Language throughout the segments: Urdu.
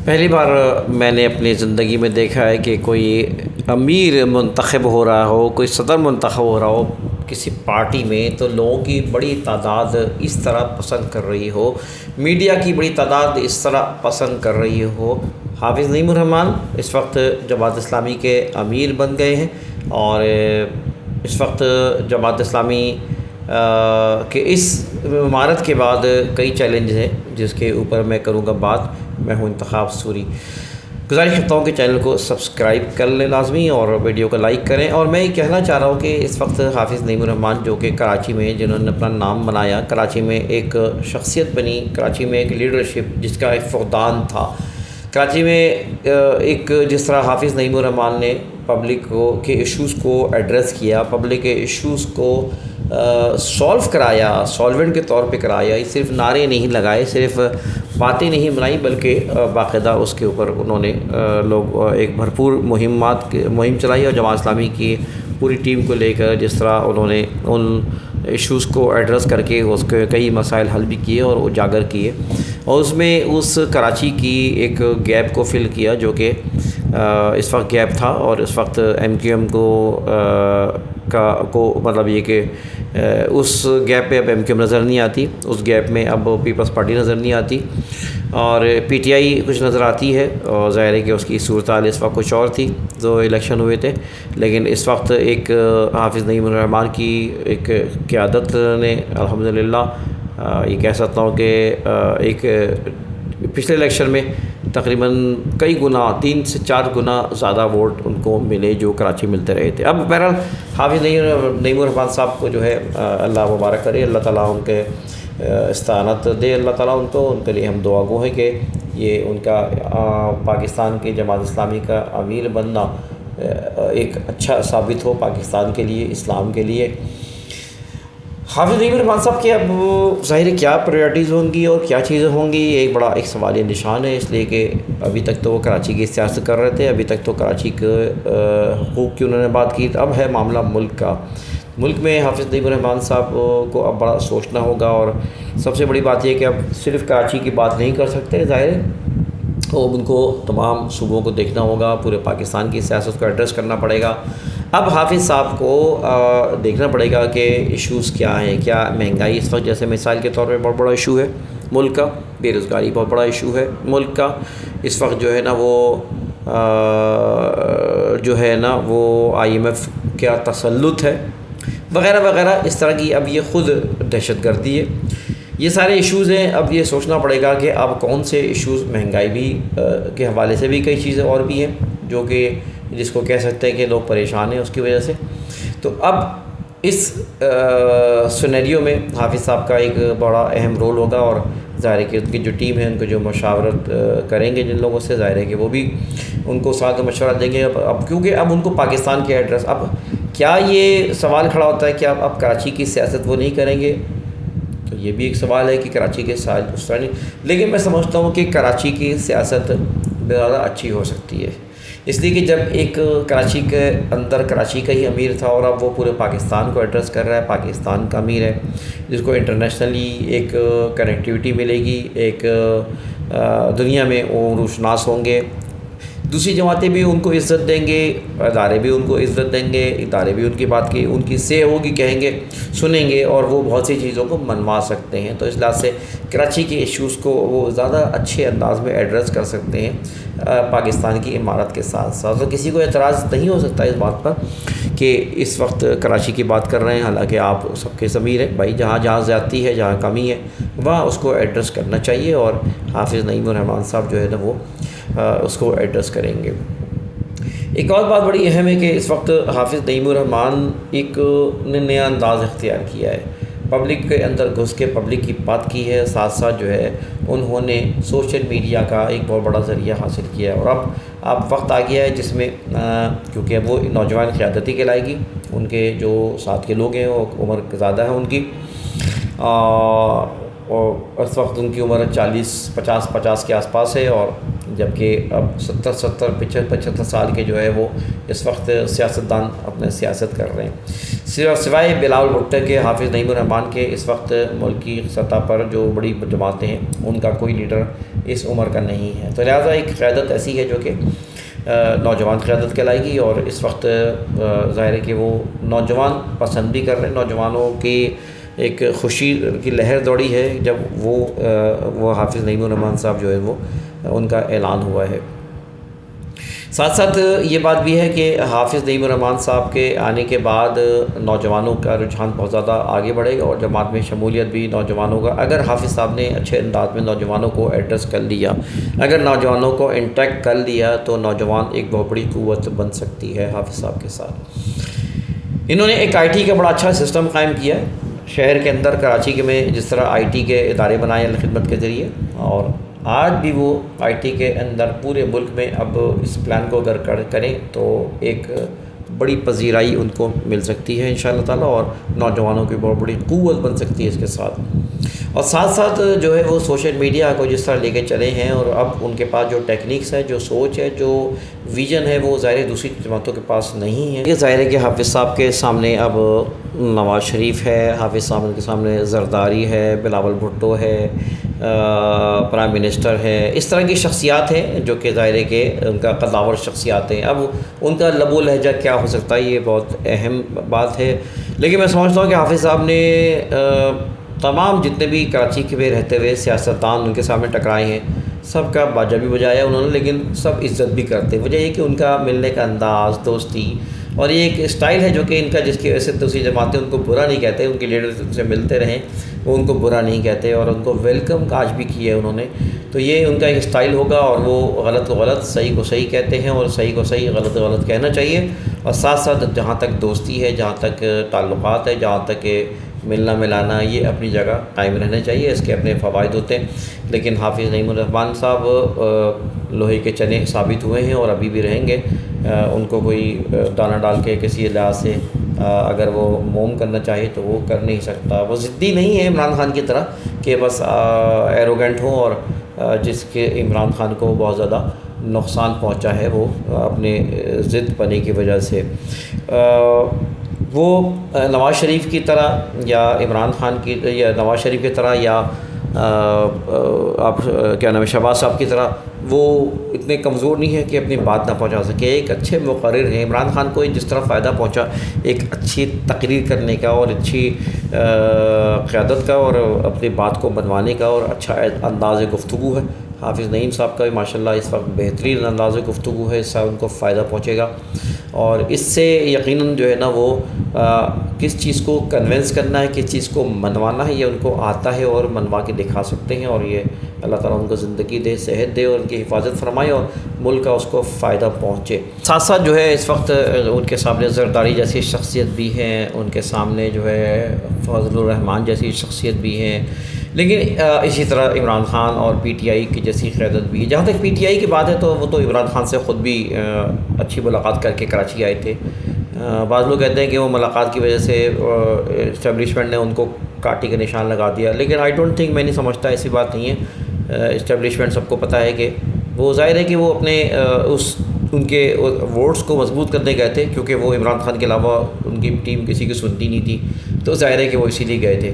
پہلی بار میں نے اپنی زندگی میں دیکھا ہے کہ کوئی امیر منتخب ہو رہا ہو، کوئی صدر منتخب ہو رہا ہو کسی پارٹی میں، تو لوگوں کی بڑی تعداد اس طرح پسند کر رہی ہو، میڈیا کی بڑی تعداد اس طرح پسند کر رہی ہو۔ حافظ نعیم الرحمن اس وقت جماعت اسلامی کے امیر بن گئے ہیں، اور اس وقت جماعت اسلامی کہ اس عمارت کے بعد کئی چیلنج ہیں جس کے اوپر میں کروں گا بات۔ میں ہوں انتخاب سوری۔ گزارش کرتا ہوں کہ چینل کو سبسکرائب کر لیں لازمی، اور ویڈیو کو لائک کریں۔ اور میں یہ کہنا چاہ رہا ہوں کہ اس وقت حافظ نعیم الرحمن جو کہ کراچی میں، جنہوں نے اپنا نام بنایا، کراچی میں ایک شخصیت بنی، کراچی میں ایک لیڈرشپ جس کا ایک فقدان تھا، کراچی میں ایک جس طرح حافظ نعیم الرحمن نے پبلک کے ایشوز کو ایڈریس کیا، پبلک کے ایشوز کو سولو کرایا، سالونٹ کے طور پہ کرایا، صرف نعرے نہیں لگائے، صرف باتیں نہیں بنائی، بلکہ باقاعدہ اس کے اوپر انہوں نے لوگ ایک بھرپور مہم چلائی، اور جماعت اسلامی کی پوری ٹیم کو لے کر جس طرح انہوں نے ان ایشوز کو ایڈریس کر کے اس کے کئی مسائل حل بھی کیے اور اجاگر کیے، اور اس میں اس کراچی کی ایک گیپ کو فل کیا جو کہ اس وقت گیپ تھا، اور اس وقت ایم کیو ایم کو مطلب یہ کہ اس گیپ پہ اب ایم کیو ایم نظر نہیں آتی، اس گیپ میں اب پیپلز پارٹی نظر نہیں آتی، اور پی ٹی آئی کچھ نظر آتی ہے، اور ظاہر ہے کہ اس کی صورتحال اس وقت کچھ اور تھی جو الیکشن ہوئے تھے، لیکن اس وقت ایک حافظ نعیم الرحمن کی ایک قیادت نے الحمدللہ یہ کہہ سکتا ہوں کہ ایک پچھلے الیکشن میں تقریباً کئی گنا 3 سے 4 گنا زیادہ ووٹ ان کو ملے جو کراچی ملتے رہے تھے۔ اب بہرحال حافظ نعیم الرحمن صاحب کو جو ہے اللہ مبارک کرے، اللہ تعالیٰ ان کے استعانت دے، اللہ تعالیٰ ان کو، ان کے لیے ہم دعا گو ہیں کہ یہ ان کا پاکستان کی جماعت اسلامی کا امیر بننا ایک اچھا ثابت ہو پاکستان کے لیے، اسلام کے لیے۔ حافظ نعیم الرحمن صاحب کے اب ظاہر کیا پریورٹیز ہوں گی اور کیا چیزیں ہوں گی، ایک بڑا ایک سوالیہ نشان ہے، اس لیے کہ ابھی تک تو وہ کراچی کی سیاست کر رہے تھے، ابھی تک تو کراچی کے حقوق کی انہوں نے بات کی، اب ہے معاملہ ملک کا۔ ملک میں حافظ نعیم الرحمن صاحب کو اب بڑا سوچنا ہوگا، اور سب سے بڑی بات یہ کہ اب صرف کراچی کی بات نہیں کر سکتے، ظاہر ہے اب ان کو تمام صوبوں کو دیکھنا ہوگا، پورے پاکستان کی سیاست کو ایڈریس کرنا پڑے گا۔ اب حافظ صاحب کو دیکھنا پڑے گا کہ ایشوز کیا ہیں، کیا مہنگائی اس وقت جیسے مثال کے طور پہ بہت بڑا ایشو ہے ملک کا، بے روزگاری بہت بڑا ایشو ہے ملک کا اس وقت، جو ہے نا وہ آئی ایم ایف کا تسلط ہے وغیرہ وغیرہ، اس طرح کی اب یہ خود دہشت گردی ہے، یہ سارے ایشوز ہیں۔ اب یہ سوچنا پڑے گا کہ اب کون سے ایشوز، مہنگائی بھی کے حوالے سے بھی کئی چیزیں اور بھی ہیں جو کہ جس کو کہہ سکتے ہیں کہ لوگ پریشان ہیں اس کی وجہ سے، تو اب اس سینیریو میں حافظ صاحب کا ایک بڑا اہم رول ہوگا، اور ظاہر ہے کہ ان کی جو ٹیم ہے ان کو جو مشاورت کریں گے جن لوگوں سے، ظاہر ہے کہ وہ بھی ان کو ساتھ مشورہ دیں گے، اب کیونکہ اب ان کو پاکستان کے ایڈریس، اب کیا یہ سوال کھڑا ہوتا ہے کہ اب کراچی کی سیاست وہ نہیں کریں گے، تو یہ بھی ایک سوال ہے کہ کراچی کے ساتھ اس طرح نہیں، لیکن میں سمجھتا ہوں کہ کراچی کی سیاست زیادہ اچھی ہو سکتی ہے، اس لیے کہ جب ایک کراچی کے اندر کراچی کا ہی امیر تھا، اور اب وہ پورے پاکستان کو ایڈریس کر رہا ہے، پاکستان کا امیر ہے، جس کو انٹرنیشنلی ایک کنیکٹیوٹی ملے گی، ایک دنیا میں وہ روشناس ہوں گے، دوسری جماعتیں بھی ان کو عزت دیں گے، ادارے بھی ان کو عزت دیں گے، ادارے بھی ان کی بات کی، ان کی سے ہوگی، کہیں گے، سنیں گے، اور وہ بہت سی چیزوں کو منوا سکتے ہیں، تو اس لحاظ سے کراچی کے ایشوز کو وہ زیادہ اچھے انداز میں ایڈریس کر سکتے ہیں پاکستان کی عمارت کے ساتھ ساتھ، اور کسی کو اعتراض نہیں ہو سکتا اس بات پر کہ اس وقت کراچی کی بات کر رہے ہیں، حالانکہ آپ سب کے ضمیر ہیں بھائی، جہاں جہاں زیادتی ہے، جہاں کمی ہے، وہاں اس کو ایڈریس کرنا چاہیے، اور حافظ نعیم الرحمن صاحب جو ہے نا وہ اس کو ایڈریس کریں گے۔ ایک اور بات بڑی اہم ہے کہ اس وقت حافظ نعیم الرحمن ایک نے نیا انداز اختیار کیا ہے، پبلک کے اندر گھس کے پبلک کی بات کی ہے، ساتھ ساتھ جو ہے انہوں نے سوشل میڈیا کا ایک بہت بڑا ذریعہ حاصل کیا ہے، اور اب وقت آ گیا ہے جس میں کیونکہ اب وہ نوجوان قیادتی کہلائے گی، ان کے جو ساتھ کے لوگ ہیں وہ عمر زیادہ ہے ان کی، اور اس وقت ان کی عمر 40-50 کے آس پاس ہے، اور جبکہ اب 75 سال کے جو ہے وہ اس وقت سیاستدان اپنے سیاست کر رہے ہیں. سوائے بلاول بھٹو کے، حافظ نعیم الرحمن کے، اس وقت ملکی سطح پر جو بڑی جماعتیں ہیں ان کا کوئی لیڈر اس عمر کا نہیں ہے. تو لہٰذا ایک قیادت ایسی ہے جو کہ نوجوان قیادت کہلائے گی، اور اس وقت ظاہر ہے کہ وہ نوجوان پسند بھی کر رہے ہیں. نوجوانوں کی ایک خوشی کی لہر دوڑی ہے جب وہ حافظ نعیم الرحمن صاحب جو ہے وہ ان کا اعلان ہوا ہے. ساتھ ساتھ یہ بات بھی ہے کہ حافظ نعیم الرحمن صاحب کے آنے کے بعد نوجوانوں کا رجحان بہت زیادہ آگے بڑھے گا، اور جماعت میں شمولیت بھی نوجوانوں کا، اگر حافظ صاحب نے اچھے انداز میں نوجوانوں کو ایڈریس کر لیا، اگر نوجوانوں کو انٹیکٹ کر لیا، تو نوجوان ایک بہت بڑی قوت بن سکتی ہے حافظ صاحب کے ساتھ. انہوں نے ایک آئی ٹی کا بڑا اچھا سسٹم قائم کیا ہے شہر کے اندر. کراچی میں جس طرح آئی ٹی کے ادارے بنائے الخدمت کے ذریعے، اور آج بھی وہ آئی ٹی کے اندر پورے ملک میں اب اس پلان کو اگر کریں تو ایک بڑی پذیرائی ان کو مل سکتی ہے انشاءاللہ تعالی، اور نوجوانوں کی بہت بڑی قوت بن سکتی ہے اس کے ساتھ. اور ساتھ ساتھ جو ہے وہ سوشل میڈیا کو جس طرح لے کے چلے ہیں، اور اب ان کے پاس جو ٹیکنیکس ہے، جو سوچ ہے، جو ویژن ہے، وہ ظاہر دوسری جماعتوں کے پاس نہیں ہے. یہ ظاہر ہے کہ حافظ صاحب کے سامنے اب نواز شریف ہے، حافظ صاحب کے سامنے زرداری ہے، بلاول بھٹو ہے، پرائم منسٹر ہے. اس طرح کی شخصیات ہیں جو کہ ظاہر ہے کہ ان کا قداور شخصیات ہیں. اب ان کا لب و لہجہ کیا ہو سکتا ہے، یہ بہت اہم بات ہے. لیکن میں سمجھتا ہوں کہ حافظ صاحب نے تمام جتنے بھی کراچی کے میں رہتے ہوئے سیاستدان ان کے سامنے ٹکرائے ہیں، سب کا باجا بھی بجایا انہوں نے، لیکن سب عزت بھی کرتے. وجہ یہ کہ ان کا ملنے کا انداز، دوستی، اور یہ ایک اسٹائل ہے جو کہ ان کا، جس کی وجہ سے دوسری جماعتیں ان کو برا نہیں کہتے. ان کے لیڈر سے ملتے رہیں، وہ ان کو برا نہیں کہتے، اور ان کو ویلکم آج بھی کیا ہے انہوں نے. تو یہ ان کا ایک اسٹائل ہوگا، اور وہ غلط کو غلط، صحیح کو صحیح کہتے ہیں، اور صحیح کو صحیح، غلط کو غلط کہنا چاہیے. اور ساتھ ساتھ جہاں تک دوستی ہے، جہاں تک تعلقات ہے، جہاں تک ملنا ملانا، یہ اپنی جگہ قائم رہنا چاہیے. اس کے اپنے فوائد ہوتے ہیں. لیکن حافظ نعیم الرحمن صاحب لوہے کے چنے ثابت ہوئے ہیں، اور ابھی بھی رہیں گے. ان کو کوئی دانہ ڈال کے کسی لحاظ سے اگر وہ موم کرنا چاہے تو وہ کر نہیں سکتا. وہ ضدی نہیں ہے عمران خان کی طرح کہ بس ایروگنٹ ہوں، اور جس کے عمران خان کو بہت زیادہ نقصان پہنچا ہے وہ اپنے ضد پنے کی وجہ سے. وہ نواز شریف کی طرح یا عمران خان کی، یا نواز شریف کی طرح، یا آپ کیا نام ہے، شہباز صاحب کی طرح وہ اتنے کمزور نہیں ہے کہ اپنی بات نہ پہنچا سکے. ایک اچھے مقرر ہیں. عمران خان کو جس طرح فائدہ پہنچا ایک اچھی تقریر کرنے کا، اور اچھی قیادت کا، اور اپنی بات کو بنوانے کا، اور اچھا انداز گفتگو ہے. حافظ نعیم صاحب کا بھی ماشاءاللہ اس وقت بہترین انداز گفتگو ہے. اس سے ان کو فائدہ پہنچے گا، اور اس سے یقیناً جو ہے نا وہ کس چیز کو کنونس کرنا ہے، کس چیز کو منوانا ہے، یہ ان کو آتا ہے، اور منوا کے دکھا سکتے ہیں. اور یہ اللہ تعالیٰ ان کو زندگی دے، صحت دے، اور ان کی حفاظت فرمائے، اور ملک کا اس کو فائدہ پہنچے. ساتھ ساتھ جو ہے اس وقت ان کے سامنے زرداری جیسی شخصیت بھی ہیں، ان کے سامنے جو ہے فضل الرحمان جیسی شخصیت بھی ہیں. لیکن اسی طرح عمران خان اور پی ٹی آئی کی جیسی قیادت بھی ہے. جہاں تک پی ٹی آئی کی بات ہے تو وہ تو عمران خان سے خود بھی اچھی ملاقات کر کے کراچی آئے تھے. بعض لوگ کہتے ہیں کہ وہ ملاقات کی وجہ سے اسٹیبلشمنٹ نے ان کو کاٹی کا نشان لگا دیا، لیکن آئی ڈونٹ تھنک، میں نہیں سمجھتا ایسی بات نہیں ہے. اسٹیبلشمنٹ سب کو پتہ ہے کہ وہ ظاہر ہے کہ وہ اپنے ان کے ووٹس کو مضبوط کرنے گئے تھے، کیونکہ وہ عمران خان کے علاوہ ان کی ٹیم کسی کی سنتی نہیں تھی، تو ظاہر ہے کہ وہ اسی لیے گئے تھے.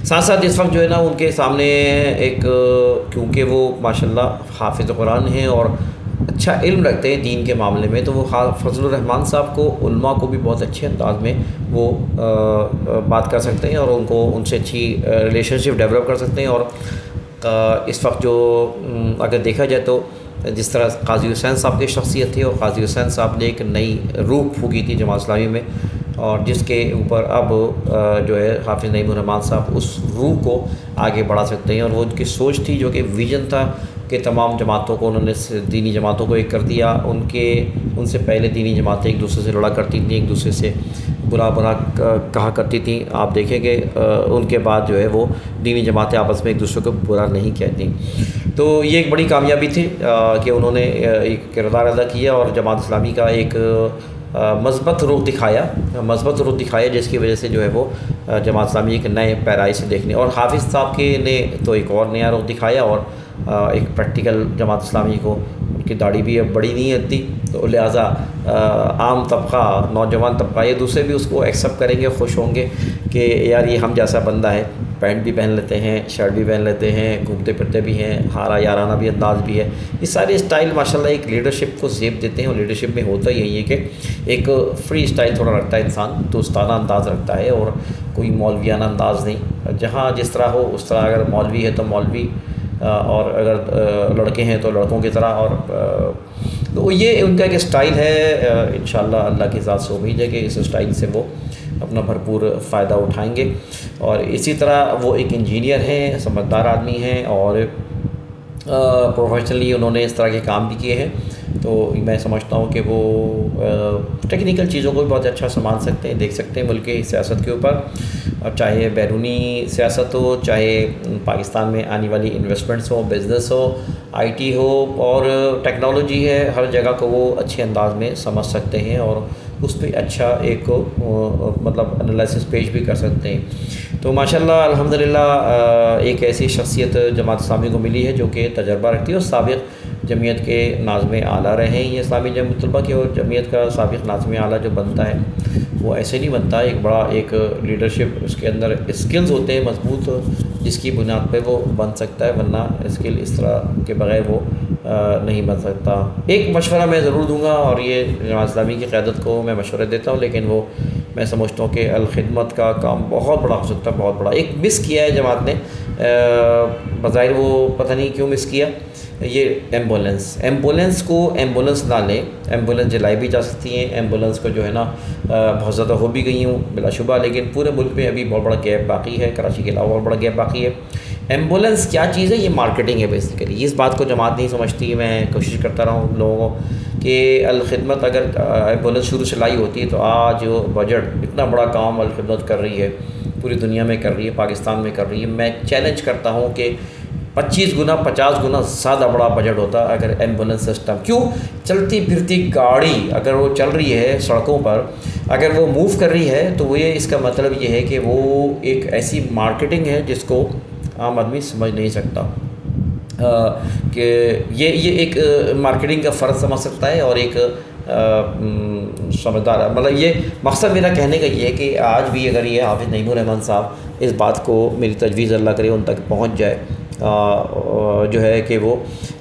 ساتھ ساتھ اس وقت جو ہے نا ان کے سامنے ایک، کیونکہ وہ ماشاءاللہ حافظ قرآن ہیں اور اچھا علم رکھتے ہیں دین کے معاملے میں، تو وہ فضل الرحمان صاحب کو، علماء کو بھی بہت اچھے انداز میں وہ بات کر سکتے ہیں، اور ان کو ان سے اچھی ریلیشن شپ ڈیولپ کر سکتے ہیں. اور اس وقت جو اگر دیکھا جائے تو جس طرح قاضی حسین صاحب کی شخصیت تھی، اور قاضی حسین صاحب نے ایک نئی روح پھونکی تھی جماعت اسلامی میں، اور جس کے اوپر اب جو ہے حافظ نعیم الرحمان صاحب اس روح کو آگے بڑھا سکتے ہیں. اور وہ ان کی سوچ تھی، جو کہ ویژن تھا کہ تمام جماعتوں کو انہوں نے، دینی جماعتوں کو ایک کر دیا. ان سے پہلے دینی جماعتیں ایک دوسرے سے لڑا کرتی تھیں، ایک دوسرے سے برا کہا کرتی تھیں. آپ دیکھیں کہ ان کے بعد جو ہے وہ دینی جماعتیں آپس میں ایک دوسرے کو برا نہیں کہتیں. تو یہ ایک بڑی کامیابی تھی کہ انہوں نے ایک کردار ادا کیا، اور جماعت اسلامی کا ایک مثبت رخ دکھایا، جس کی وجہ سے جو ہے وہ جماعت اسلامی ایک نئے پیرائی سے دیکھنے، اور حافظ صاحب کے نے تو ایک اور نیا رخ دکھایا، اور ایک پریکٹیکل جماعت اسلامی کو، ان کی داڑھی بھی اب بڑی نہیں آتی، تو لہٰذا عام طبقہ، نوجوان طبقہ، یہ دوسرے بھی اس کو ایکسیپٹ کریں گے، خوش ہوں گے کہ یار یہ ہم جیسا بندہ ہے، پینٹ بھی پہن لیتے ہیں، شرٹ بھی پہن لیتے ہیں، گھومتے پھرتے بھی ہیں، ہارا یارانہ بھی انداز بھی ہے۔ یہ سارے اسٹائل ماشاءاللہ ایک لیڈرشپ کو زیب دیتے ہیں، اور لیڈرشپ میں ہوتا ہی یہی ہے کہ ایک فری اسٹائل تھوڑا رکھتا ہے انسان، دوستانہ انداز رکھتا ہے، اور کوئی مولویانہ انداز نہیں۔ جہاں جس طرح ہو اس طرح، اگر مولوی ہے تو مولوی، اور اگر لڑکے ہیں تو لڑکوں کی طرح، اور تو یہ ان کا ایک اسٹائل ہے۔ انشاءاللہ اللہ کی ذات سے امید ہے کہ اس اسٹائل سے وہ اپنا بھرپور فائدہ اٹھائیں گے۔ اور اسی طرح وہ ایک انجینئر ہیں، سمجھدار آدمی ہیں، اور پروفیشنلی انہوں نے اس طرح کے کام بھی کیے ہیں، تو میں سمجھتا ہوں کہ وہ ٹیکنیکل چیزوں کو بھی بہت اچھا سنبھال سکتے ہیں، دیکھ سکتے ہیں ملک کی سیاست کے اوپر، اور چاہے بیرونی سیاست ہو، چاہے پاکستان میں آنے والی انویسٹمنٹس ہو، بزنس ہو، آئی ٹی ہو، اور ٹیکنالوجی ہے، ہر جگہ کو وہ اچھے انداز میں سمجھ سکتے ہیں، اور اس پہ اچھا ایک مطلب انالائسس پیش بھی کر سکتے ہیں۔ تو ماشاءاللہ الحمدللہ ایک ایسی شخصیت جماعت اسلامی کو ملی ہے جو کہ تجربہ رکھتی ہے، اور سابق جمعیت کے ناظم اعلیٰ رہے ہیں یہ اسلامی جمعیت طلبہ کی، اور جمعیت کا سابق ناظم اعلیٰ جو بنتا ہے وہ ایسے نہیں بنتا، ایک بڑا ایک لیڈرشپ اس کے اندر اسکلز ہوتے ہیں مضبوط، جس کی بنیاد پہ وہ بن سکتا ہے، ورنہ اسکل اس طرح کے بغیر وہ نہیں بن سکتا۔ ایک مشورہ میں ضرور دوں گا، اور یہ جماعت اسلامی کی قیادت کو میں مشورے دیتا ہوں، لیکن وہ میں سمجھتا ہوں کہ الخدمت کا کام بہت بڑا ہو سکتا ہے، بہت بڑا۔ ایک مس کیا ہے جماعت نے، بظاہر وہ پتہ نہیں کیوں مس کیا، یہ ایمبولینس کو ایمبولینس نہ لیں، ایمبولینس جلائی بھی جا سکتی ہیں، ایمبولینس کو جو ہے نا بہت زیادہ ہو بھی گئی ہوں بلا شبہ، لیکن پورے ملک میں ابھی بہت بڑا گیپ باقی ہے، کراچی کے علاوہ بہت بڑا گیپ باقی ہے۔ ایمبولینس کیا چیز ہے؟ یہ مارکیٹنگ ہے بیسیکلی، اس بات کو جماعت نہیں سمجھتی۔ میں کوشش کرتا رہا ہوں لوگوں کو کہ الخدمت اگر ایمبولینس شروع سے لائی ہوتی ہے تو آج جو بجٹ اتنا بڑا کام الخدمت کر رہی ہے، پوری دنیا میں کر رہی ہے، پاکستان میں کر رہی ہے، میں چیلنج کرتا ہوں کہ 25 گنا 50 گنا زیادہ بڑا بجٹ ہوتا اگر ایمبولینس سسٹم۔ کیوں؟ چلتی پھرتی گاڑی اگر وہ چل رہی ہے سڑکوں پر، اگر وہ موو کر رہی ہے، تو وہ اس کا مطلب یہ ہے کہ وہ ایک ایسی مارکیٹنگ ہے جس کو عام آدمی سمجھ نہیں سکتا، کہ یہ ایک مارکیٹنگ کا فرض سمجھ سکتا ہے، اور ایک سمجھدار، مطلب یہ مقصد میرا کہنے کا یہ ہے کہ آج بھی اگر یہ حافظ نعیم الرحمن صاحب اس بات کو، میری تجویز اللہ کرے ان تک پہنچ جائے، جو ہے کہ وہ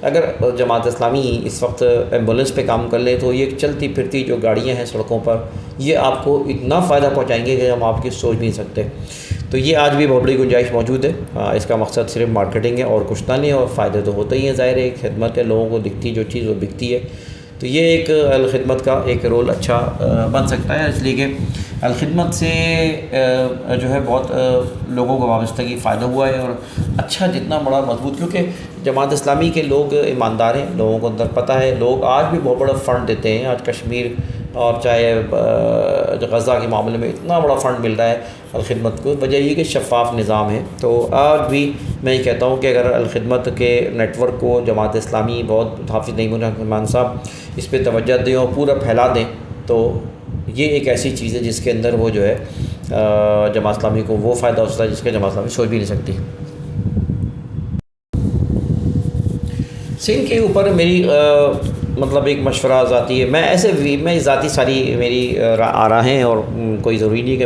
اگر جماعت اسلامی اس وقت ایمبولینس پہ کام کر لے، تو یہ چلتی پھرتی جو گاڑیاں ہیں سڑکوں پر، یہ آپ کو اتنا فائدہ پہنچائیں گے کہ ہم آپ کی سوچ نہیں سکتے۔ تو یہ آج بھی بہت بڑی گنجائش موجود ہے، اس کا مقصد صرف مارکیٹنگ ہے اور کچھ نہیں ہے، اور فائدے تو ہوتے ہی ہیں، ظاہر ہے ایک خدمت ہے، لوگوں کو دکھتی جو چیز وہ بکتی ہے، تو یہ ایک الخدمت کا ایک رول اچھا بن سکتا ہے، اس لیے کہ الخدمت سے جو ہے بہت لوگوں کو وابستگی فائدہ ہوا ہے، اور اچھا جتنا بڑا مضبوط، کیونکہ جماعت اسلامی کے لوگ ایماندار ہیں، لوگوں کو اندر پتہ ہے، لوگ آج بھی بہت بڑا فنڈ دیتے ہیں، آج کشمیر اور چاہے غزہ کے معاملے میں اتنا بڑا فنڈ مل رہا ہے الخدمت کو، وجہ یہ کہ شفاف نظام ہے۔ تو آج بھی میں یہ کہتا ہوں کہ اگر الخدمت کے نیٹ ورک کو جماعت اسلامی بہت حافظ نعیم الرحمن صاحب اس پہ توجہ دیں اور پورا پھیلا دیں، تو یہ ایک ایسی چیز ہے جس کے اندر وہ جو ہے جماعت اسلامی کو وہ فائدہ ہو سکتا ہے جس کا جماعت اسلامی سوچ بھی نہیں سکتی۔ سندھ کے اوپر میری مطلب ایک مشورہ ذاتی ہے، میں ذاتی ساری میری آراء ہیں، اور کوئی ضروری نہیں کہ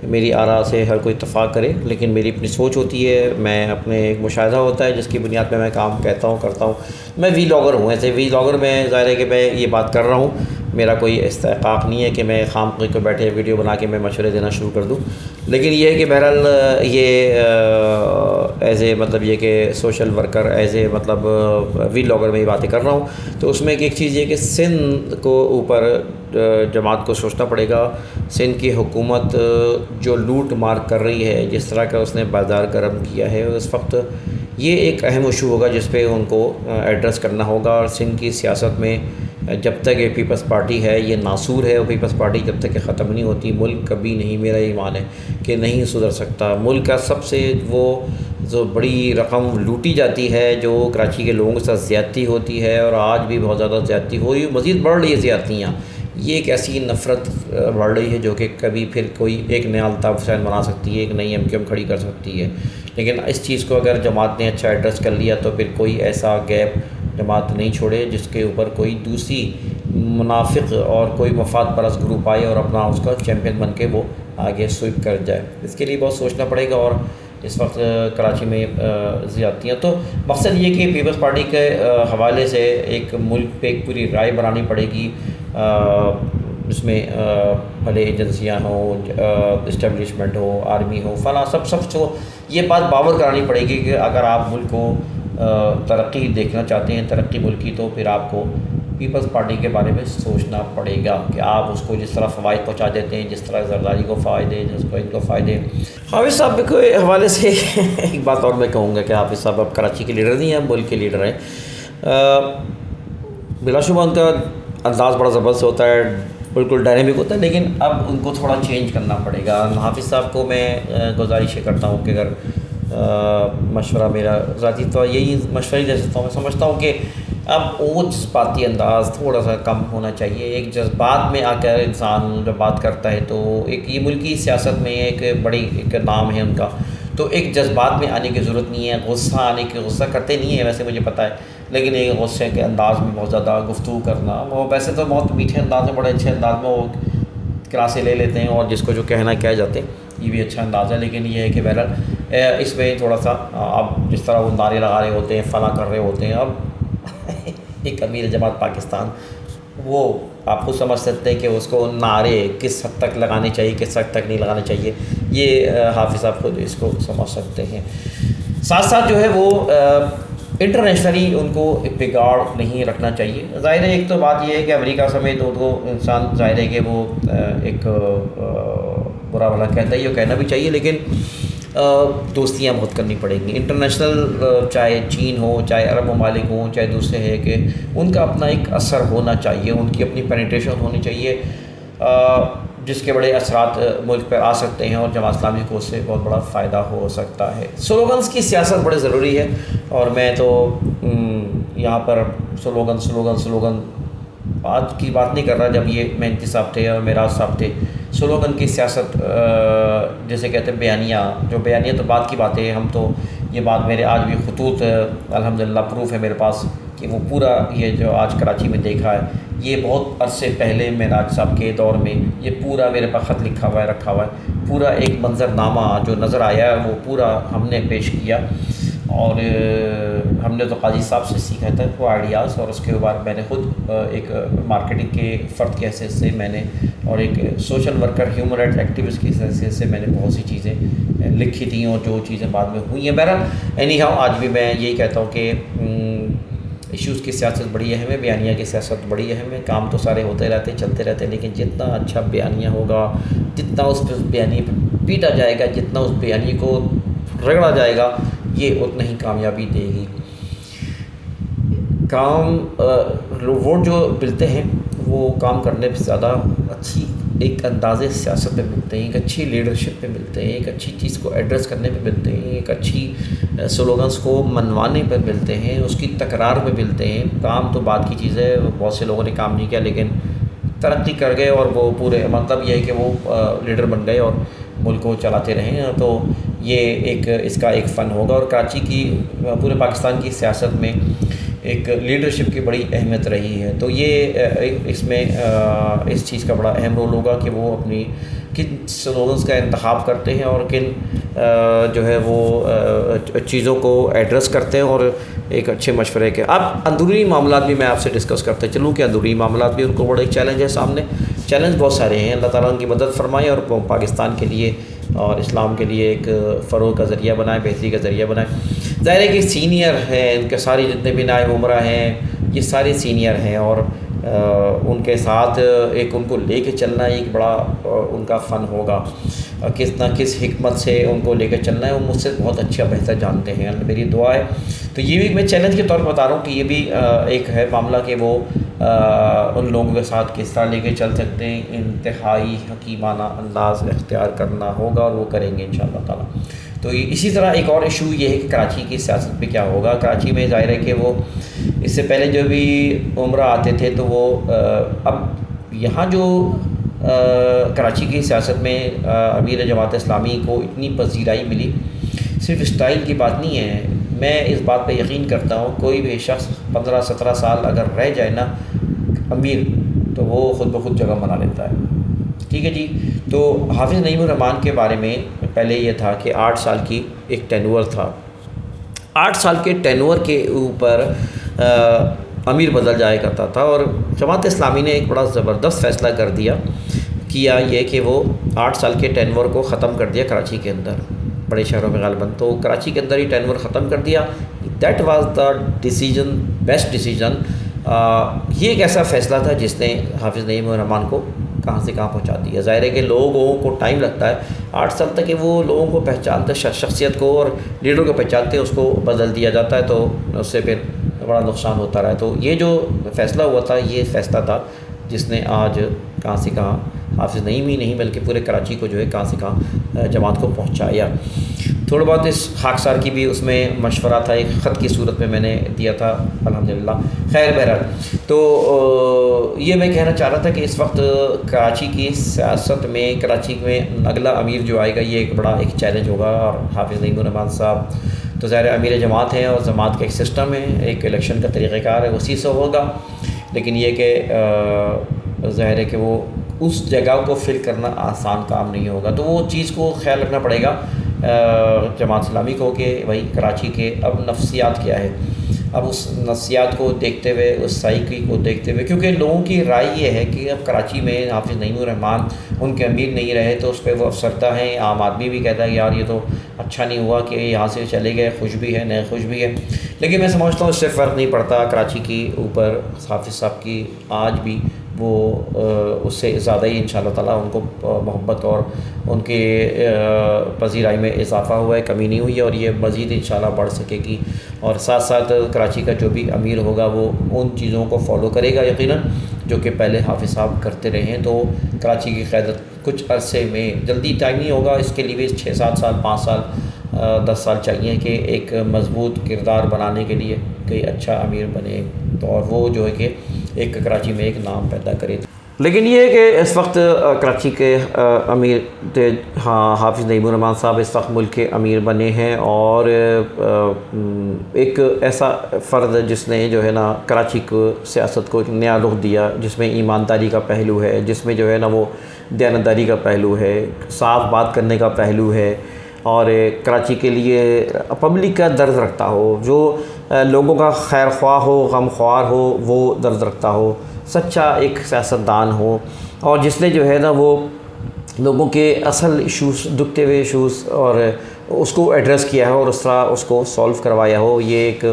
میری آراء سے ہر کوئی اتفاق کرے، لیکن میری اپنی سوچ ہوتی ہے، میں اپنے ایک مشاہدہ ہوتا ہے جس کی بنیاد پہ میں کام کہتا ہوں کرتا ہوں۔ میں وی لاگر ہوں، ایسے وی لاگر میں ظاہر ہے کہ میں یہ بات کر رہا ہوں، میرا کوئی استحقاق نہیں ہے کہ میں خامخواہ کو بیٹھے ویڈیو بنا کے میں مشورے دینا شروع کر دوں، لیکن یہ ہے کہ بہرحال یہ ایز اے مطلب یہ کہ سوشل ورکر، ایز اے مطلب وی لاگر میں یہ باتیں کر رہا ہوں، تو اس میں ایک چیز یہ کہ سندھ کو اوپر جماعت کو سوچنا پڑے گا۔ سندھ کی حکومت جو لوٹ مار کر رہی ہے، جس طرح کا اس نے بازار گرم کیا ہے، اس وقت یہ ایک اہم ایشو ہوگا جس پہ ان کو ایڈریس کرنا ہوگا، اور سندھ کی سیاست میں جب تک یہ پیپلز پارٹی ہے، یہ ناسور ہے، اور پیپلز پارٹی جب تک کہ ختم نہیں ہوتی، ملک کبھی نہیں، میرا ایمان ہے کہ نہیں سدھر سکتا۔ ملک کا سب سے وہ جو بڑی رقم لوٹی جاتی ہے، جو کراچی کے لوگوں کے ساتھ زیادتی ہوتی ہے، اور آج بھی بہت زیادہ زیادتی ہوئی، مزید بڑھ رہی ہے زیادتیاں، یہ ایک ایسی نفرت بڑھ رہی ہے جو کہ کبھی پھر کوئی ایک نیا الطاف حسین بنا سکتی ہے، ایک نئی MQM کھڑی کر سکتی ہے. لیکن اس چیز کو اگر جماعت نے اچھا ایڈریس کر لیا تو پھر کوئی ایسا گیپ جماعت نہیں چھوڑے جس کے اوپر کوئی دوسری منافق اور کوئی مفاد پرست گروپ آئے اور اپنا اس کا چیمپئن بن کے وہ آگے سویپ کر جائے. اس کے لیے بہت سوچنا پڑے گا. اور اس وقت کراچی میں زیادتیاں، تو مقصد یہ کہ پیپلز پارٹی کے حوالے سے ایک ملک پہ ایک پوری رائے بنانی پڑے گی، اس میں بھلے ایجنسیاں ہوں، اسٹیبلشمنٹ ہو، آرمی ہو، فلاں سب کو یہ بات باور کرانی پڑے گی کہ اگر آپ ملک کو ترقی دیکھنا چاہتے ہیں، ترقی ملک کی، تو پھر آپ کو پیپلز پارٹی کے بارے میں سوچنا پڑے گا کہ آپ اس کو جس طرح فوائد پہنچا دیتے ہیں، جس طرح زرداری کو فائدے، جس کو ان کو فائدے. حافظ صاحب کے حوالے سے ایک بات اور میں کہوں گا کہ حافظ صاحب اب کراچی کے لیڈر نہیں ہیں، ملک کے لیڈر ہیں. بلا شبہ ان کا انداز بڑا زبردست ہوتا ہے، بالکل ڈائنامک ہوتا ہے، لیکن اب ان کو تھوڑا چینج کرنا پڑے گا. حافظ صاحب کو میں گزارش یہ کرتا ہوں کہ اگر مشورہ میرا ذاتی تو یہی مشورہ ہی دے سکتا ہوں، میں سمجھتا ہوں کہ اب وہ جذباتی انداز تھوڑا سا کم ہونا چاہیے. ایک جذبات میں آ کر انسان جب بات کرتا ہے تو ایک یہ ملکی سیاست میں ایک بڑی ایک نام ہے ان کا، تو ایک جذبات میں آنے کی ضرورت نہیں ہے، غصہ آنے کی، غصہ کرتے نہیں ہیں ویسے مجھے پتہ ہے، لیکن ایک غصے کے انداز میں بہت زیادہ گفتگو کرنا، وہ ویسے تو بہت میٹھے انداز میں، بڑے اچھے انداز میں وہ کلاسیں لے لیتے ہیں اور جس کو جو کہنا کہہ جاتے ہیں، یہ بھی اچھا انداز ہے. لیکن یہ ہے کہ بہرحال اس میں تھوڑا سا اب جس طرح وہ نعرے لگا رہے ہوتے ہیں، فلاں کر رہے ہوتے ہیں، اب ایک امیر جماعت پاکستان، وہ آپ خود سمجھ سکتے ہیں کہ اس کو نعرے کس حد تک لگانے چاہیے، کس حد تک نہیں لگانے چاہیے، یہ حافظ صاحب خود اس کو سمجھ سکتے ہیں. ساتھ ساتھ جو ہے وہ انٹرنیشنلی ان کو بگاڑ نہیں رکھنا چاہیے. ظاہر ہے ایک تو بات یہ ہے کہ امریکہ سمیت ان کو انسان ظاہر ہے کہ وہ ایک برا بھلا کہتا ہے، یہ کہنا بھی چاہیے، لیکن دوستیاں بہت کرنی پڑیں گی انٹرنیشنل، چاہے چین ہو، چاہے عرب ممالک ہوں، چاہے دوسرے ہے، کہ ان کا اپنا ایک اثر ہونا چاہیے، ان کی اپنی پینیٹریشن ہونی چاہیے، جس کے بڑے اثرات ملک پر آ سکتے ہیں اور جماعت اسلامی کو اس سے بہت بڑا فائدہ ہو سکتا ہے. سلوگنز کی سیاست بڑے ضروری ہے، اور میں تو یہاں پر سلوگن آج کی بات نہیں کر رہا، جب یہ مہنتی صاحب تھے اور معراج صاحب تھے، سلوگن کی سیاست جیسے کہتے ہیں بیانیہ، جو بیانیہ تو بات کی بات ہے، ہم تو یہ بات میرے آج بھی خطوط الحمدللہ پروف ہے میرے پاس کہ وہ پورا یہ جو آج کراچی میں دیکھا ہے، یہ بہت عرصے پہلے معراج صاحب کے دور میں یہ پورا میرے پاس خط لکھا ہوا ہے، رکھا ہوا ہے، پورا ایک منظر نامہ جو نظر آیا ہے وہ پورا ہم نے پیش کیا. اور ہم نے تو قاضی صاحب سے سیکھا تھا وہ آئیڈیاز، اور اس کے بعد میں نے خود ایک مارکیٹنگ کے فرد کے حیثیت سے میں نے، اور ایک social worker human rights activist کی حیثیت سے میں نے بہت سی چیزیں لکھی تھیں، اور جو چیزیں بعد میں ہوئی ہیں. بہرحال اینی ہاؤ آج بھی میں یہی کہتا ہوں کہ ایشوز کی سیاست بڑی اہم ہے، بیانیہ کی سیاست بڑی اہم ہے. کام تو سارے ہوتے رہتے ہیں، چلتے رہتے ہیں، لیکن جتنا اچھا بیانیہ ہوگا، جتنا اس پہ بیانیے پہ پیٹا جائے گا، جتنا اس بیانیے کو رگڑا جائے گا، یہ اتنا ہی کامیابی دے گی. ووٹ جو ملتے ہیں وہ کام کرنے سے زیادہ اچھی ایک انداز سیاست پہ ملتے ہیں، ایک اچھی لیڈرشپ پہ ملتے ہیں، ایک اچھی چیز کو ایڈریس کرنے پہ ملتے ہیں، ایک اچھی سلوگنس کو منوانے پر ملتے ہیں، اس کی تکرار پہ ملتے ہیں. کام تو بات کی چیز ہے، بہت سے لوگوں نے کام نہیں کیا لیکن ترقی کر گئے، اور وہ پورے مطلب یہ ہے کہ وہ لیڈر بن گئے اور ملک کو چلاتے رہیں. تو یہ ایک اس کا ایک فن ہوگا. اور کراچی کی پورے پاکستان کی سیاست میں ایک لیڈرشپ کی بڑی اہمیت رہی ہے، تو یہ اس میں اس چیز کا بڑا اہم رول ہوگا کہ وہ اپنی کن سلوگنس کا انتخاب کرتے ہیں اور کن جو ہے وہ چیزوں کو ایڈریس کرتے ہیں، اور ایک اچھے مشورے کے. اب اندرونی معاملات بھی میں آپ سے ڈسکس کرتے چلوں کہ اندرونی معاملات بھی ان کو بڑے چیلنج ہے سامنے. چیلنج بہت سارے ہیں، اللہ تعالیٰ ان کی مدد فرمائے اور پاکستان کے لیے اور اسلام کے لیے ایک فروغ کا ذریعہ بنائے، بہتری کا ذریعہ بنائے. ظاہر ہے کہ سینئر ہیں، ان کے سارے جتنے بھی نائب عمرہ ہیں یہ سارے سینئر ہیں، اور ان کے ساتھ ایک ان کو لے کے چلنا ایک بڑا ان کا فن ہوگا. کس نہ کس حکمت سے ان کو لے کے چلنا ہے، وہ مجھ سے بہت اچھا بہتر جانتے ہیں، میری دعا ہے. تو یہ بھی میں چیلنج کے طور پر بتا رہا ہوں کہ یہ بھی ایک ہے معاملہ کہ وہ ان لوگوں کے ساتھ کس طرح لے کے چل سکتے ہیں. انتہائی حکیمانہ انداز اختیار کرنا ہوگا اور وہ کریں گے انشاءاللہ تعالیٰ. تو اسی طرح ایک اور ایشو یہ ہے کہ کراچی کی سیاست پہ کیا ہوگا. کراچی میں ظاہر ہے کہ وہ اس سے پہلے جو بھی عمرہ آتے تھے تو وہ اب یہاں جو کراچی کی سیاست میں امیر جماعت اسلامی کو اتنی پذیرائی ملی، صرف اسٹائل کی بات نہیں ہے، میں اس بات پہ یقین کرتا ہوں کوئی بھی شخص 15-17 سال اگر رہ جائے نا امیر، تو وہ خود بخود جگہ بنا لیتا ہے۔ ٹھیک ہے جی۔ تو حافظ نعیم الرحمن کے بارے میں پہلے یہ تھا کہ 8 سال کی ایک ٹینور تھا، 8 سال کے ٹینور کے اوپر امیر بدل جایا کرتا تھا، اور جماعت اسلامی نے ایک بڑا زبردست فیصلہ کیا یہ کہ وہ 8 سال کے ٹینور کو ختم کر دیا کراچی کے اندر، بڑے شہروں میں غالباً، تو کراچی کے اندر ہی ٹینور ختم کر دیا۔ That was the decision, best decision. یہ ایک ایسا فیصلہ تھا جس نے حافظ نعیم الرحمن کو کہاں سے کہاں پہنچا دیا۔ ظاہر ہے کہ لوگوں کو ٹائم لگتا ہے 8 سال تک کہ وہ لوگوں کو پہچانتے، شخصیت کو اور لیڈر کو پہچانتے، اس کو بدل دیا جاتا ہے تو اس سے پھر بڑا نقصان ہوتا رہا ہے۔ تو یہ جو فیصلہ ہوا تھا، یہ فیصلہ تھا جس نے آج کہاں سے کہاں حافظ نعیم ہی نہیں بلکہ پورے کراچی کو جو ہے کہاں سے کہاں جماعت کو پہنچایا۔ تھوڑا بہت اس خاکسار کی بھی اس میں مشورہ تھا، ایک خط کی صورت میں نے دیا تھا الحمدللہ۔ خیر بہرحال، تو یہ میں کہنا چاہ رہا تھا کہ اس وقت کراچی کی سیاست میں، کراچی میں اگلا امیر جو آئے گا یہ ایک بڑا ایک چیلنج ہوگا، اور حافظ نعیم الرحمن صاحب تو ظاہر امیر جماعت ہیں، اور جماعت کا ایک سسٹم ہے، ایک الیکشن کا طریقہ کار ہے، اسی سے ہوگا، لیکن یہ کہ ظاہر ہے کہ وہ اس جگہ کو فل کرنا آسان کام نہیں ہوگا، تو وہ چیز کو خیال رکھنا پڑے گا جماعت اسلامی کو کہ بھائی کراچی کے اب نفسیات کیا ہے، اب اس نفسیات کو دیکھتے ہوئے، اس سائیکی کو دیکھتے ہوئے، کیونکہ لوگوں کی رائے یہ ہے کہ اب کراچی میں حافظ نعیم الرحمن ان کے امیر نہیں رہے تو اس پہ وہ افسردہ ہیں، عام آدمی بھی کہتا ہے یار یہ تو اچھا نہیں ہوا کہ یہاں سے چلے گئے، خوش بھی ہے نئے خوش بھی ہے، لیکن میں سمجھتا ہوں اس سے فرق نہیں پڑتا، کراچی کی اوپر حافظ صاحب کی آج بھی وہ اس سے زیادہ ہی انشاءاللہ تعالیٰ ان کو محبت اور ان کے پذیرائی میں اضافہ ہوا ہے، کمی نہیں ہوئی ہے، اور یہ مزید انشاءاللہ بڑھ سکے گی، اور ساتھ ساتھ کراچی کا جو بھی امیر ہوگا وہ ان چیزوں کو فالو کرے گا یقیناً جو کہ پہلے حافظ صاحب کرتے رہے ہیں، تو کراچی کی قیادت کچھ عرصے میں، جلدی ٹائم نہیں ہوگا، اس کے لیے بھی 6-7 سال، 5 سال، 10 سال چاہیے کہ ایک مضبوط کردار بنانے کے لیے کہ اچھا امیر بنے، تو اور وہ جو ہے کہ ایک کراچی میں ایک نام پیدا کرے۔ لیکن یہ ہے کہ اس وقت کراچی کے امیر تھے، ہاں حافظ نعیم الرحمن صاحب اس وقت ملک کے امیر بنے ہیں، اور ایک ایسا فرد جس نے جو ہے نا کراچی کو سیاست کو ایک نیا رخ دیا، جس میں ایمانداری کا پہلو ہے، جس میں جو ہے نا وہ دیانتداری کا پہلو ہے، صاف بات کرنے کا پہلو ہے، اور کراچی کے لیے پبلک کا درد رکھتا ہو، جو لوگوں کا خیر خواہ ہو، غم خوار ہو، وہ درد رکھتا ہو، سچا ایک سیاستدان ہو، اور جس نے جو ہے نا وہ لوگوں کے اصل ایشوز، دکھتے ہوئے ایشوز، اور اس کو ایڈریس کیا ہو اور اس طرح اس کو سولو کروایا ہو، یہ ایک،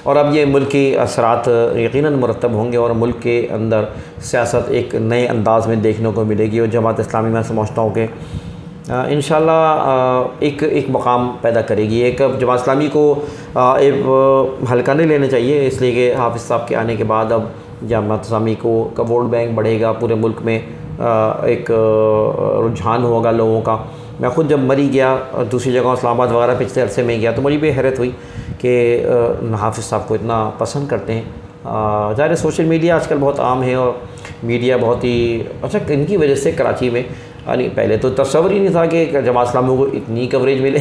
اور اب یہ ملک کے اثرات یقیناً مرتب ہوں گے، اور ملک کے اندر سیاست ایک نئے انداز میں دیکھنے کو ملے گی، اور جماعت اسلامی میں سمجھتا ہوں کہ انشاءاللہ ایک مقام پیدا کرے گی۔ ایک جماعت اسلامی کو ایک ہلکا نہیں لینا چاہیے، اس لیے کہ حافظ صاحب کے آنے کے بعد اب جماعت اسلامی کا ووٹ بینک بڑھے گا، پورے ملک میں ایک رجحان ہوگا لوگوں کا۔ میں خود جب مری گیا، دوسری جگہ اسلام آباد وغیرہ پچھلے عرصے میں گیا، تو مجھے بھی حیرت ہوئی کہ حافظ صاحب کو اتنا پسند کرتے ہیں۔ ظاہر سوشل میڈیا آج کل بہت عام ہے، اور میڈیا بہت ہی اچھا، ان کی وجہ سے کراچی میں یعنی پہلے تو تصور ہی نہیں تھا کہ جماعت اسلامی کو اتنی کوریج ملے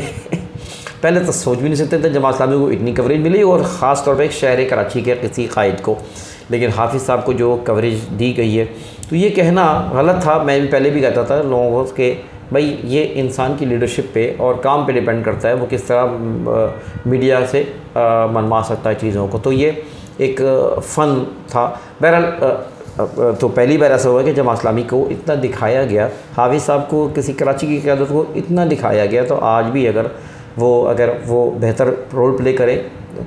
پہلے تو سوچ بھی نہیں سکتے تھے جماعت اسلامی کو اتنی کوریج ملی، اور خاص طور پہ شہر کراچی کے کسی قائد کو، لیکن حافظ صاحب کو جو کوریج دی گئی ہے، تو یہ کہنا غلط تھا، میں بھی پہلے بھی کہتا تھا لوگوں کو کہ بھائی یہ انسان کی لیڈرشپ پہ اور کام پہ ڈیپینڈ کرتا ہے، وہ کس طرح میڈیا سے منوا سکتا ہے چیزوں کو، تو یہ ایک فن تھا۔ بہرحال تو پہلی بار ایسا ہوا کہ جماعت اسلامی کو اتنا دکھایا گیا، حافظ صاحب کو کسی کراچی کی قیادت کو اتنا دکھایا گیا، تو آج بھی اگر وہ بہتر رول پلے کرے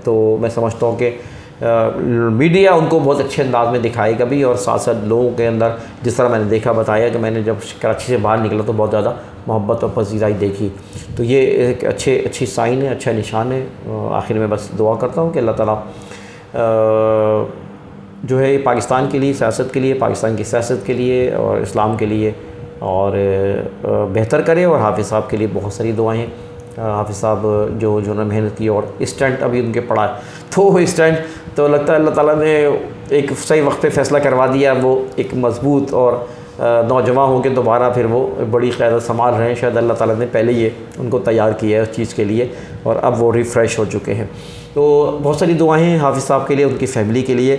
تو میں سمجھتا ہوں کہ میڈیا ان کو بہت اچھے انداز میں دکھائے گا بھی، اور ساتھ ساتھ لوگوں کے اندر جس طرح میں نے دیکھا، بتایا کہ میں نے جب کراچی سے باہر نکلا تو بہت زیادہ محبت اور پذیرائی دیکھی، تو یہ ایک اچھی سائن ہے، اچھا نشان ہے۔ آخر میں بس دعا کرتا ہوں کہ اللہ تعالیٰ جو ہے پاکستان کے لیے، سیاست کے لیے، پاکستان کی سیاست کے لیے اور اسلام کے لیے اور بہتر کرے، اور حافظ صاحب کے لیے بہت ساری دعائیں۔ حافظ صاحب جو محنت کی، اور اسٹنٹ ابھی ان کے پڑا ہے، تو وہ اسٹنٹ تو لگتا ہے اللہ تعالیٰ نے ایک صحیح وقت پہ فیصلہ کروا دیا، وہ ایک مضبوط اور نوجوان ہوں کہ دوبارہ پھر وہ بڑی قیادت سنبھال رہے ہیں. شاید اللہ تعالیٰ نے پہلے یہ ان کو تیار کیا ہے اس چیز کے لیے، اور اب وہ ریفریش ہو چکے ہیں. تو بہت ساری دعائیں ہیں حافظ صاحب کے لیے، ان کی فیملی کے لیے،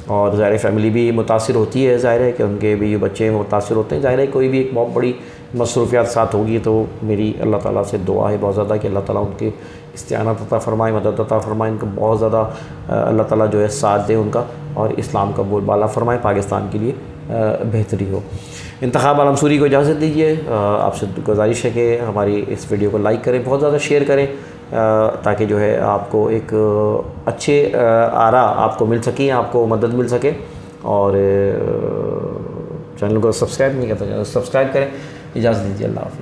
اور ظاہر فیملی بھی متاثر ہوتی ہے، ظاہر ہے کہ ان کے بھی بچے متاثر ہوتے ہیں. ظاہر ہے کوئی بھی ایک بہت بڑی مصروفیات ساتھ ہوگی، تو میری اللہ تعالیٰ سے دعا ہے بہت زیادہ کہ اللہ تعالیٰ ان کے استعانت عطا فرمائے، مدد عطا فرمائے، ان کو بہت زیادہ اللہ تعالیٰ جو ہے ساتھ دے ان کا، اور اسلام کا بول بالا فرمائے، پاکستان کے لیے بہتری ہو. انتخاب عالم سوری کو اجازت دیجیے. آپ سے گزارش ہے کہ ہماری اس ویڈیو کو لائک کریں، بہت زیادہ شیئر کریں، تاکہ جو ہے آپ کو ایک اچھے آراء آپ کو مل سکیں، آپ کو مدد مل سکے. اور چینل کو سبسکرائب نہیں کرتا، سبسکرائب کریں. اجازت دیجیے، اللہ حافظ.